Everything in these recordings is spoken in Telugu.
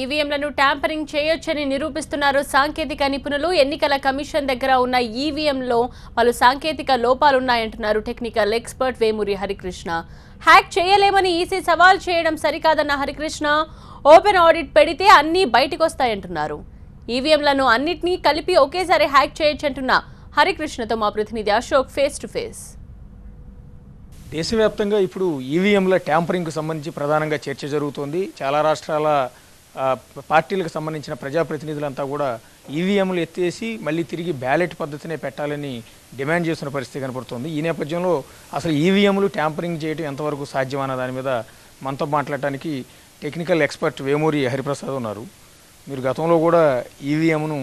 ఈవీఎంలను ట్యాంపరింగ్ చేయొచ్చని నిరూపిస్తున్నారు సాంకేతిక నిపుణులు. ఎన్నికల కమిషన్ దగ్గర ఉన్న ఈవీఎంలో పలు సాంకేతిక లోపాలున్నాయంటున్నారు technical expert Vemuri Harikrishna. Hack చేయలేమని ఈసీ సవాల్ చేయడం సరికాదన్న హరికృష్ణ, ఓపెన్ ఆడిట్ పెడితే అన్నీ బయటకొస్తాయంటున్నారు. ఈవీఎంలను అన్నిటినీ కలిపి ఒకేసారి హ్యాక్ చేయొచ్చంటున్న హరికృష్ణతో మా ప్రతినిధి అశోక్ ఫేస్ టు ఫేస్. దేశవ్యాప్తంగా ఇప్పుడు ఈవీఎంల ట్యాంపరింగ్కు సంబంధించి ప్రధానంగా చర్చ జరుగుతోంది. చాలా రాష్ట్రాల పార్టీలకు సంబంధించిన ప్రజాప్రతినిధులంతా కూడా ఈవీఎంలు ఎత్తేసి మళ్ళీ తిరిగి బ్యాలెట్ పద్ధతినే పెట్టాలని డిమాండ్ చేస్తున్న పరిస్థితి కనపడుతోంది. ఈ నేపథ్యంలో అసలు ఈవీఎంలు ట్యాంపరింగ్ చేయడం ఎంతవరకు సాధ్యమన్న దాని మీద మనతో మాట్లాడటానికి టెక్నికల్ ఎక్స్పర్ట్ వేమూరి హరిప్రసాద్ ఉన్నారు. మీరు గతంలో కూడా ఈవీఎంను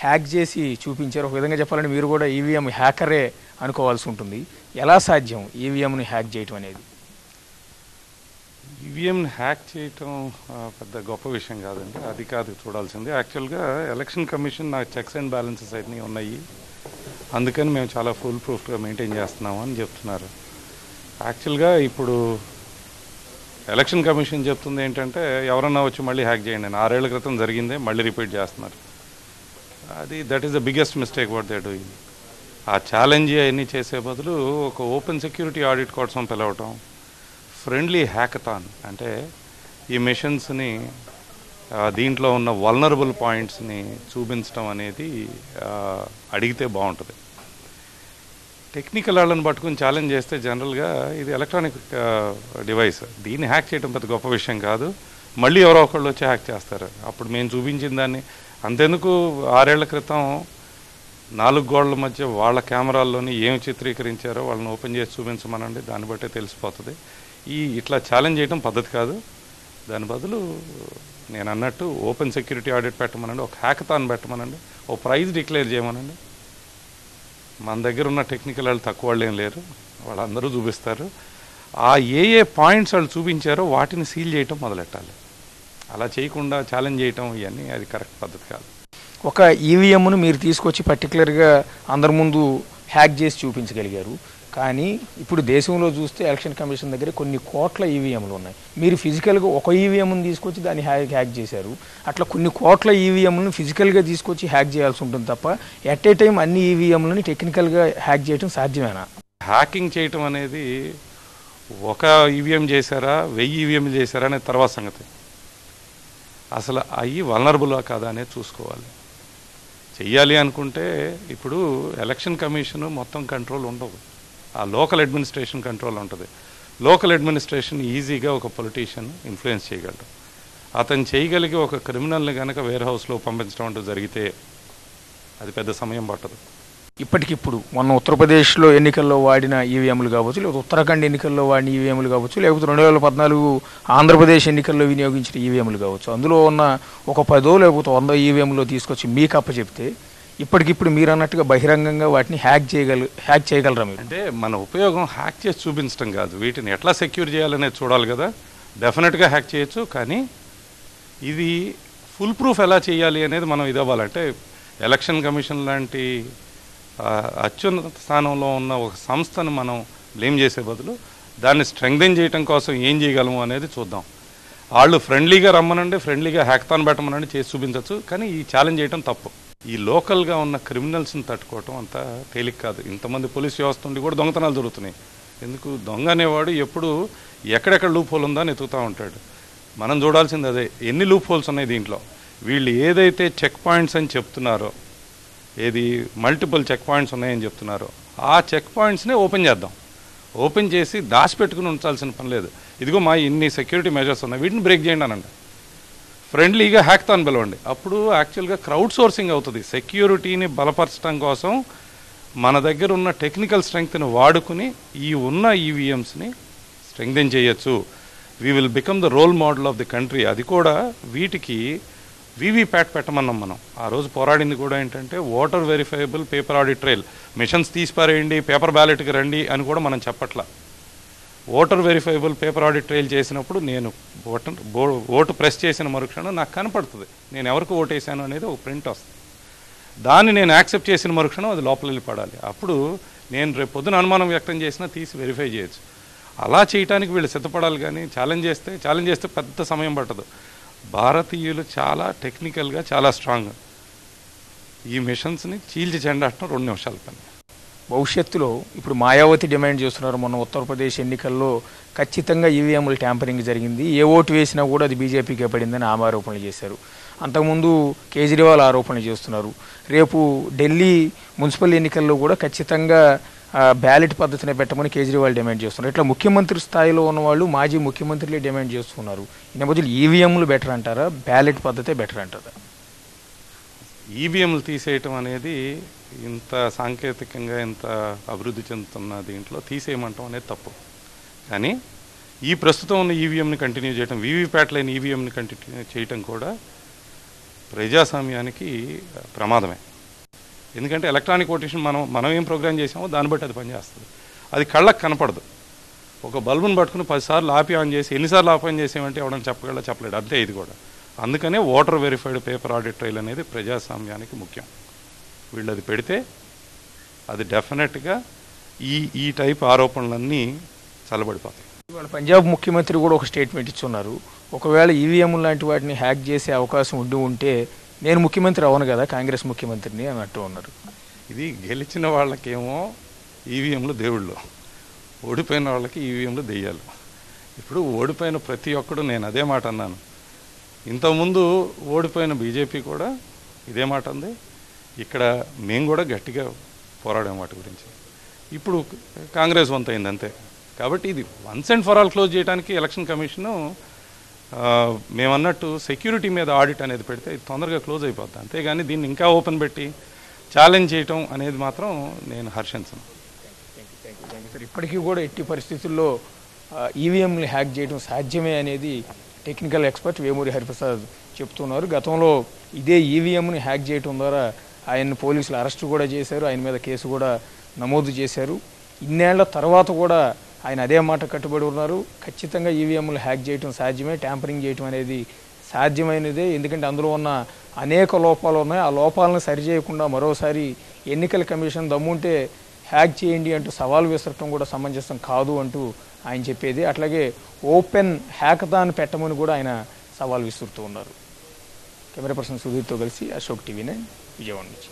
హ్యాక్ చేసి చూపించారు. ఒక విధంగా చెప్పాలంటే మీరు కూడా ఈవీఎం హ్యాకరే అనుకోవాల్సి ఉంటుంది. ఎలా సాధ్యం ఈవీఎంను హ్యాక్ చేయటం అనేది? ఈవీఎంని హ్యాక్ చేయటం పెద్ద గొప్ప విషయం కాదండి. అది కాదు చూడాల్సింది. యాక్చువల్గా ఎలక్షన్ కమిషన్ నాకు చెక్స్ అండ్ బ్యాలెన్సెస్ అన్నీ ఉన్నాయి, అందుకని మేము చాలా ఫుల్ ప్రూఫ్గా మెయింటైన్ చేస్తున్నాము అని చెప్తున్నారు. యాక్చువల్గా ఇప్పుడు ఎలక్షన్ కమిషన్ చెప్తుంది ఏంటంటే ఎవరన్నా వచ్చి మళ్ళీ హ్యాక్ చేయండి అని. 6 ఏళ్ల క్రితం జరిగిందే మళ్ళీ రిపీట్ చేస్తున్నారు. That is the biggest mistake what they doing. ఆ ఛాలెంజ్ అవన్నీ చేసే బదులు ఒక ఓపెన్ సెక్యూరిటీ ఆడిట్ కోసం పిలవటం, ఫ్రెండ్లీ హ్యాకథాన్ అంటే ఈ మిషన్స్ని దీంట్లో ఉన్న వల్నరబుల్ పాయింట్స్ని చూపించడం అనేది అడిగితే బాగుంటుంది. టెక్నికల్ వాళ్ళని పట్టుకుని ఛాలెంజ్ చేస్తే జనరల్గా ఇది ఎలక్ట్రానిక్ డివైస్, దీన్ని హ్యాక్ చేయడం పెద్ద గొప్ప విషయం కాదు. మళ్ళీ ఎవరో ఒకళ్ళు వచ్చి హ్యాక్ చేస్తారు. అప్పుడు మేము చూపించిన దాన్ని అంతెందుకు 6 ఏళ్ల క్రితం 4 గోడల మధ్య వాళ్ళ కెమెరాల్లోని ఏమి చిత్రీకరించారో వాళ్ళని ఓపెన్ చేసి చూపించమనండి, దాన్ని బట్టే తెలిసిపోతుంది. ఇట్లా ఛాలెంజ్ చేయడం పద్ధతి కాదు. దాని బదులు నేను అన్నట్టు ఓపెన్ సెక్యూరిటీ ఆడిట్ పెట్టమనండి, ఒక హ్యాకథాన్ పెట్టమనండి, ఓ ప్రైజ్ డిక్లేర్ చేయమనండి. మన దగ్గర ఉన్న టెక్నికల్ వాళ్ళు తక్కువ వాళ్ళు ఏం లేరు, వాళ్ళందరూ చూపిస్తారు. ఆ ఏ పాయింట్స్ వాళ్ళు చూపించారో వాటిని సీల్ చేయటం మొదలెట్టాలి. అలా చేయకుండా ఛాలెంజ్ చేయటం ఇవన్నీ అది కరెక్ట్ పద్ధతి కాదు. ఒక ఈవీఎంను మీరు తీసుకొచ్చి పర్టికులర్గా అందరి ముందు హ్యాక్ చేసి చూపించగలిగారు. కానీ ఇప్పుడు దేశంలో చూస్తే ఎలక్షన్ కమిషన్ దగ్గర కొన్ని కోట్ల ఈవీఎంలు ఉన్నాయి. మీరు ఫిజికల్గా ఒక ఈవీఎంను తీసుకొచ్చి దాన్ని హ్యాక్ చేశారు. అట్లా కొన్ని కోట్ల ఈవీఎంలను ఫిజికల్గా తీసుకొచ్చి హ్యాక్ చేయాల్సి ఉంటుంది తప్ప ఎట్ ఏ టైం అన్ని ఈవీఎంలని టెక్నికల్గా హ్యాక్ చేయడం సాధ్యమేనా? హ్యాకింగ్ చేయటం అనేది ఒక ఈవీఎం చేశారా 1000 ఈవీఎంలు చేశారా అనేది తర్వాత సంగతి. అసలు అవి వల్నరబులా కాదా అనేది చూసుకోవాలి. చెయ్యాలి అనుకుంటే ఇప్పుడు ఎలక్షన్ కమిషన్ మొత్తం కంట్రోల్ ఉండవు, ఆ లోకల్ అడ్మినిస్ట్రేషన్ కంట్రోల్ ఉంటుంది. లోకల్ అడ్మినిస్ట్రేషన్ ఈజీగా ఒక పొలిటీషియన్ ఇన్ఫ్లుయెన్స్ చేయగలడు. అతను చేయగలిగి ఒక క్రిమినల్ని కనుక వేర్ హౌస్లో పంపించడం అంటూ జరిగితే అది పెద్ద సమయం పట్టదు. ఇప్పటికిప్పుడు మొన్న ఉత్తరప్రదేశ్లో ఎన్నికల్లో వాడిన ఈవీఎంలు కావచ్చు, లేకపోతే ఉత్తరాఖండ్ ఎన్నికల్లో వాడిన ఈవీఎంలు కావచ్చు, లేకపోతే 2014 ఆంధ్రప్రదేశ్ ఎన్నికల్లో వినియోగించిన ఈవీఎంలు కావచ్చు, అందులో ఉన్న ఒక 10 లేకపోతే 100 ఈవీఎంలో తీసుకొచ్చి మీకు అప్పచెప్తే ఇప్పటికిప్పుడు మీరు అన్నట్టుగా బహిరంగంగా వాటిని హ్యాక్ చేయగలరా మీరు? అంటే మన ఉపయోగం హ్యాక్ చేసి చూపించడం కాదు, వీటిని ఎట్లా సెక్యూర్ చేయాలనేది చూడాలి కదా. డెఫినెట్గా హ్యాక్ చేయొచ్చు, కానీ ఇది ఫుల్ ప్రూఫ్ ఎలా చేయాలి అనేది మనం ఇదవ్వాలంటే ఎలక్షన్ కమిషన్ లాంటి అత్యున్నత స్థానంలో ఉన్న ఒక సంస్థను మనం బ్లేమ్ చేసే బదులు దాన్ని స్ట్రెంగ్థెన్ చేయడం కోసం ఏం చేయగలము అనేది చూద్దాం. వాళ్ళు ఫ్రెండ్లీగా రమ్మనండి, ఫ్రెండ్లీగా హ్యాకథాన్ పెట్టమనండి, చేసి చూపించవచ్చు. కానీ ఈ ఛాలెంజ్ చేయడం తప్పు. ఈ లోకల్గా ఉన్న క్రిమినల్స్ని తట్టుకోవటం అంత తేలిక కాదు. ఇంతమంది పోలీస్ వ్యవస్థ ఉండి కూడా దొంగతనాలు జరుగుతున్నాయి. ఎందుకు? దొంగ అనేవాడు ఎప్పుడు ఎక్కడెక్కడ లూప్ హోల్ ఉందా అని ఎతుకుతూ ఉంటాడు. మనం చూడాల్సింది అదే, ఎన్ని లూప్ హోల్స్ ఉన్నాయి దీంట్లో. వీళ్ళు ఏదైతే చెక్ పాయింట్స్ అని చెప్తున్నారో, ఏది మల్టిపుల్ చెక్ పాయింట్స్ ఉన్నాయని చెప్తున్నారో, ఆ చెక్ పాయింట్స్నే ఓపెన్ చేద్దాం. ఓపెన్ చేసి దాచిపెట్టుకుని ఉంచాల్సిన పని లేదు. ఇదిగో మా ఇన్ని సెక్యూరిటీ మెజర్స్ ఉన్నాయి, వీటిని బ్రేక్ చేయండి అనండి. ఫ్రెండ్లీగా హ్యాకథాన్ పిలవండి. అప్పుడు యాక్చువల్గా క్రౌడ్ సోర్సింగ్ అవుతుంది. సెక్యూరిటీని బలపరచడం కోసం మన దగ్గర ఉన్న టెక్నికల్ స్ట్రెంగ్త్ని వాడుకుని ఈ ఉన్న ఈవీఎంస్ని స్ట్రెంగ్థెన్ చేయొచ్చు. We will become the role model of the country. అది కూడా వీటికి వీవీప్యాట్ పెట్టమన్నాం మనం. ఆ రోజు పోరాడింది కూడా ఏంటంటే voter verifiable paper audit trail. Machines తీసిపారేయండి, పేపర్ బ్యాలెట్కి రండి అని కూడా మనం చెప్పట్లా. Voter verifiable paper audit trail చేసినప్పుడు నేను ఓటు ప్రెస్ చేసిన మరుక్షణం నాకు కనపడుతుంది నేను ఎవరికి ఓటేసాను అనేది ఒక ప్రింట్ వస్తుంది. దాన్ని నేను యాక్సెప్ట్ చేసిన మరుక్షణం అది లోపల వెళ్ళి పడాలి. అప్పుడు నేను రేపు పొద్దున అనుమానం వ్యక్తం చేసినా తీసి వెరిఫై చేయొచ్చు. అలా చేయడానికి వీళ్ళు సిద్ధపడాలి. కానీ ఛాలెంజ్ చేస్తే పెద్ద సమయం పట్టదు. భారతీయులు చాలా టెక్నికల్గా చాలా స్ట్రాంగ్. ఈ మిషన్స్ని చీల్చి చెండాటం 2 నిమిషాల పని. భవిష్యత్తులో ఇప్పుడు మాయావతి డిమాండ్ చేస్తున్నారు, మొన్న ఉత్తరప్రదేశ్ ఎన్నికల్లో ఖచ్చితంగా ఈవీఎంలు ట్యాంపరింగ్ జరిగింది, ఏ ఓటు వేసినా కూడా అది బీజేపీకే పడిందని ఆమె ఆరోపణలు చేశారు. అంతకుముందు కేజ్రీవాల్ ఆరోపణలు చేస్తున్నారు. రేపు ఢిల్లీ మున్సిపల్ ఎన్నికల్లో కూడా ఖచ్చితంగా బ్యాలెట్ పద్ధతిని పెట్టమని కేజ్రీవాల్ డిమాండ్ చేస్తున్నారు. ఇట్లా ముఖ్యమంత్రి స్థాయిలో ఉన్నవాళ్ళు మాజీ ముఖ్యమంత్రులే డిమాండ్ చేస్తున్నారు. ఈ నేపథ్యంలో ఈవీఎంలు బెటర్ అంటారా, బ్యాలెట్ పద్ధతే బెటర్ అంటారా? ఈవీఎంలు తీసేయటం అనేది ఇంత సాంకేతికంగా ఇంత అభివృద్ధి చెందుతున్న దీంట్లో తీసేయమంటాం అనేది తప్పు. కానీ ఈ ప్రస్తుతం ఉన్న ఈవీఎంని కంటిన్యూ చేయటం, వీవీప్యాట్ లేని ఈవీఎంని కంటిన్యూ చేయటం కూడా ప్రజాస్వామ్యానికి ప్రమాదమే. ఎందుకంటే ఎలక్ట్రానిక్ ఓటేషన్ మనం ఏం ప్రోగ్రామ్ చేసామో దాన్ని బట్టి అది పనిచేస్తుంది. అది కళ్ళకు కనపడదు. ఒక బల్బును పట్టుకుని 10 సార్లు ఆపి ఆన్ చేసి ఎన్నిసార్లు ఆఫ్ ఆన్ చేసామంటే ఎవడని చెప్పలేడు. అంతే ఇది కూడా. అందుకనే voter verified paper audit trial అనేది ప్రజాస్వామ్యానికి ముఖ్యం. వీళ్ళు అది పెడితే అది డెఫినెట్గా ఈ టైప్ ఆరోపణలన్నీ చల్లబడిపోతాయి. ఇవాళ పంజాబ్ ముఖ్యమంత్రి కూడా ఒక స్టేట్మెంట్ ఇచ్చున్నారు, ఒకవేళ ఈవీఎం లాంటి వాటిని హ్యాక్ చేసే అవకాశం ఉంటే నేను ముఖ్యమంత్రి అవను కదా, కాంగ్రెస్ ముఖ్యమంత్రిని అన్నట్టు ఉన్నారు. ఇది గెలిచిన వాళ్ళకేమో ఈవీఎంలు దేవుళ్ళు, ఓడిపోయిన వాళ్ళకి ఈవీఎంలు దెయ్యాలు. ఇప్పుడు ఓడిపోయిన ప్రతి ఒక్కడు, నేను అదే మాట అన్నాను, ఇంతకుముందు ఓడిపోయిన బీజేపీ కూడా ఇదే మాట ఉంది. ఇక్కడ మేము కూడా గట్టిగా పోరాడాం వాటి గురించి. ఇప్పుడు కాంగ్రెస్ వంతు అయింది అంతే. కాబట్టి ఇది once and for all close చేయడానికి ఎలక్షన్ కమిషను మేమన్నట్టు సెక్యూరిటీ మీద ఆడిట్ అనేది పెడితే ఇది తొందరగా క్లోజ్ అయిపోద్ది. అంతేగాని దీన్ని ఇంకా ఓపెన్ పెట్టి ఛాలెంజ్ చేయటం అనేది మాత్రం నేను హర్షించను. సార్, ఇప్పటికీ కూడా ఎట్టి పరిస్థితుల్లో ఈవీఎంని హ్యాక్ చేయడం సాధ్యమే అనేది టెక్నికల్ ఎక్స్పర్ట్ వేమూరి హరిప్రసాద్ చెప్తున్నారు. గతంలో ఇదే ఈవీఎంని హ్యాక్ చేయడం ద్వారా ఆయన్ని పోలీసులు అరెస్టు కూడా చేశారు, ఆయన మీద కేసు కూడా నమోదు చేశారు. ఇన్నేళ్ల తర్వాత కూడా ఆయన అదే మాట కట్టుబడి ఉన్నారు. ఖచ్చితంగా ఈవీఎంలు హ్యాక్ చేయడం సాధ్యమే, ట్యాంపరింగ్ చేయడం అనేది సాధ్యమైనదే. ఎందుకంటే అందులో ఉన్న అనేక లోపాలు ఉన్నాయి. ఆ లోపాలను సరిచేయకుండా మరోసారి ఎన్నికల కమిషన్ దమ్ముంటే హ్యాక్ చేయండి అంటూ సవాల్ విసరటం కూడా సమంజసం కాదు అంటూ ఆయన చెప్పేది. అట్లాగే ఓపెన్ హ్యాకథాన్ పెట్టమని కూడా ఆయన సవాల్ విసురుతూ ఉన్నారు. కెమెరా పర్సన్ సుధీర్తో కలిసి అశోక్ టీవీ 9 విజయవాడ నుంచి.